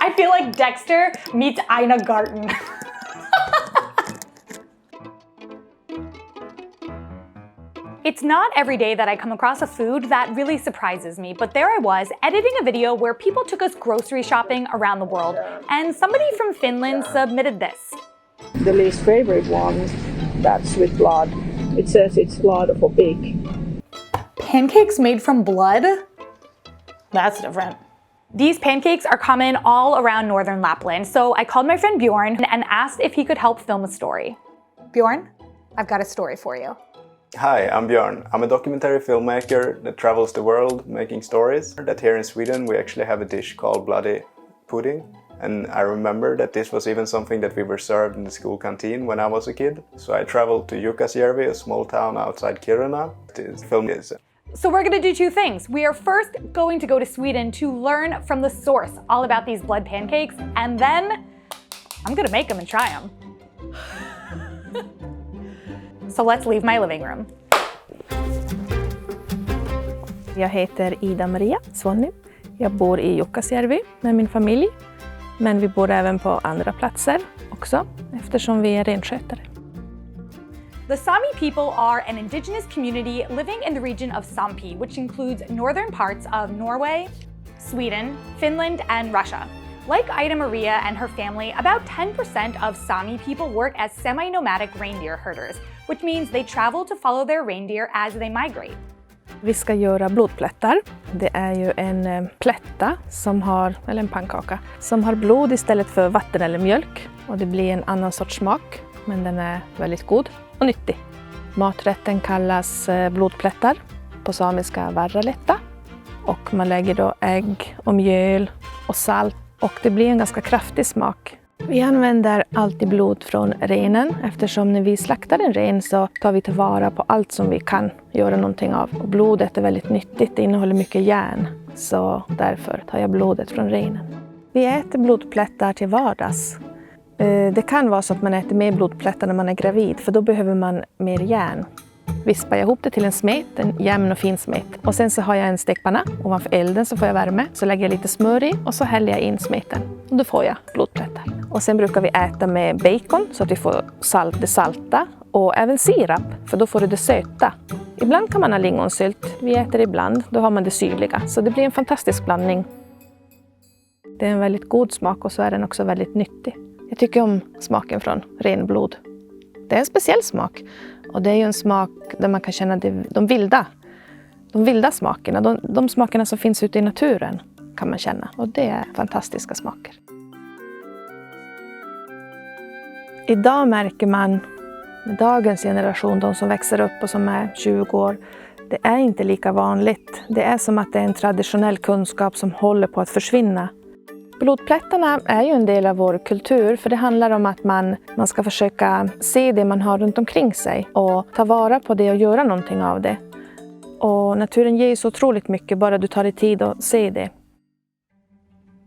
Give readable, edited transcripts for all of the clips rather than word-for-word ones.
I feel like Dexter meets Ina Garten. It's not every day that I come across a food that really surprises me, but there I was editing a video where people took us grocery shopping around the world, and somebody from Finland submitted this. The least favorite one, that's with blood. It says it's blood for pig. Pancakes made from blood? That's different. These pancakes are common all around northern Lapland, so I called my friend Bjorn and asked if he could help film a story. Bjorn, I've got a story for you. Hi, I'm Björn. I'm a documentary filmmaker that travels the world making stories. That here in Sweden we actually have a dish called bloody pudding. And I remember that this was even something that we were served in the school canteen when I was a kid. So I traveled to Jukkasjärvi, a small town outside Kiruna, to film this. So we're gonna do two things. We are first going to go to Sweden to learn from the source all about these blood pancakes, and then I'm gonna make them and try them. So let's leave my living room. Jag heter Ida Maria Svonni. Jag bor i Jukkasjärvi med min familj. Men vi bor även på andra platser också eftersom vi är renskötare. The Sami people are an indigenous community living in the region of Sampi, which includes northern parts of Norway, Sweden, Finland, and Russia. Like Ida Maria and her family, about 10% of Sami people work as semi-nomadic reindeer herders, which means they travel to follow their reindeer as they migrate. Vi ska göra blodplättar. Det är ju en plätta eller en pannkaka som har blod istället för vatten eller mjölk. Och det blir en annan sorts smak, men den är väldigt god och nyttig. Maträtten kallas blodplättar, på samiska varraletta. Och man lägger då ägg och mjöl och salt. Och det blir en ganska kraftig smak. Vi använder alltid blod från renen eftersom när vi slaktar en ren så tar vi tillvara på allt som vi kan göra någonting av. Och blodet är väldigt nyttigt, det innehåller mycket järn. Så därför tar jag blodet från renen. Vi äter blodplättar till vardags. Det kan vara så att man äter mer blodplättar när man är gravid för då behöver man mer järn. Vispar jag ihop det till en smet, en jämn och fin smet. Och sen så har jag en stekpanna ovanför elden så får jag värme. Så lägger jag lite smör i och så häller jag in smeten. Och då får jag blodplättar. Och sen brukar vi äta med bacon så att vi får det salta. Och även sirap för då får du det söta. Ibland kan man ha lingonsylt. Vi äter ibland, då har man det syrliga. Så det blir en fantastisk blandning. Det är en väldigt god smak och så är den också väldigt nyttig. Jag tycker om smaken från renblod. Det är en speciell smak. Och det är ju en smak där man kan känna de vilda smakerna. De smakerna som finns ute i naturen kan man känna. Och det är fantastiska smaker. Idag märker man med dagens generation, de som växer upp och som är 20 år. Det är inte lika vanligt. Det är som att det är en traditionell kunskap som håller på att försvinna. Blodplättarna är ju en del av vår kultur för det handlar om att man ska försöka se det man har runt omkring sig och ta vara på det och göra någonting av det. Och naturen ger ju så otroligt mycket bara du tar dig tid att se det.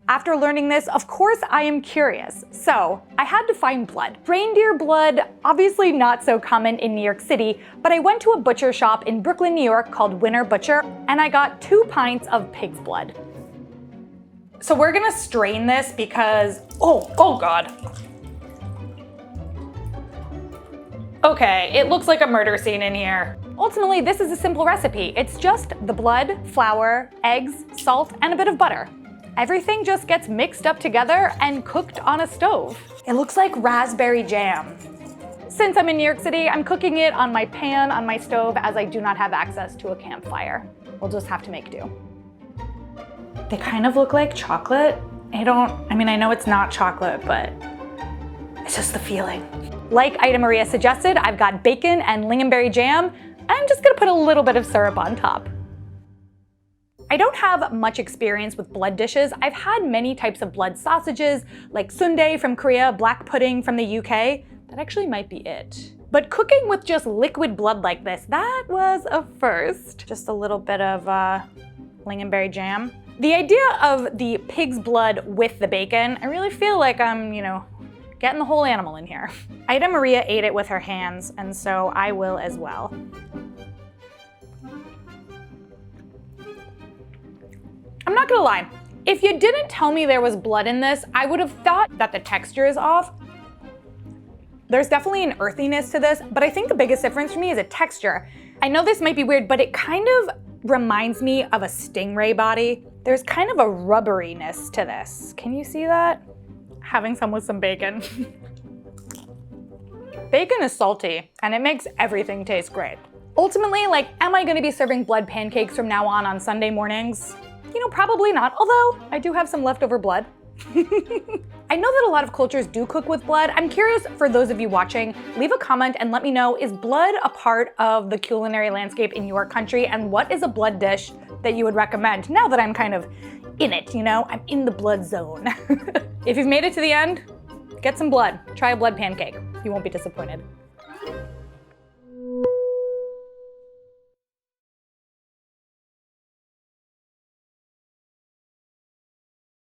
After learning this, of course I am curious. So I had to find blood. Reindeer blood, obviously not so common in New York City, but I went to a butcher shop in Brooklyn, New York called Winter Butcher, and I got 2 pints of pig's blood. So we're gonna strain this because, oh God. Okay, it looks like a murder scene in here. Ultimately, this is a simple recipe. It's just the blood, flour, eggs, salt, and a bit of butter. Everything just gets mixed up together and cooked on a stove. It looks like raspberry jam. Since I'm in New York City, I'm cooking it on my pan on my stove as I do not have access to a campfire. We'll just have to make do. They kind of look like chocolate. I know it's not chocolate, but it's just the feeling. Like Ida Maria suggested, I've got bacon and lingonberry jam. I'm just gonna put a little bit of syrup on top. I don't have much experience with blood dishes. I've had many types of blood sausages, like sundae from Korea, black pudding from the UK. That actually might be it. But cooking with just liquid blood like this, that was a first. Just a little bit of lingonberry jam. The idea of the pig's blood with the bacon, I really feel like I'm, getting the whole animal in here. Ida Maria ate it with her hands, and so I will as well. I'm not gonna lie, If you didn't tell me there was blood in this, I would have thought that the texture is off. There's definitely an earthiness to this, but I think the biggest difference for me is a texture. I know this might be weird, but it kind of reminds me of a stingray body. There's kind of a rubberiness to this. Can you see that? Having some with some bacon. Bacon is salty, and it makes everything taste great. Ultimately, like, am I gonna be serving blood pancakes from now on Sunday mornings? You know, probably not, although I do have some leftover blood. I know that a lot of cultures do cook with blood. I'm curious, for those of you watching, leave a comment and let me know, is blood a part of the culinary landscape in your country, and what is a blood dish that you would recommend now that I'm kind of in it, you know? I'm in the blood zone. If you've made it to the end, get some blood. Try a blood pancake. You won't be disappointed.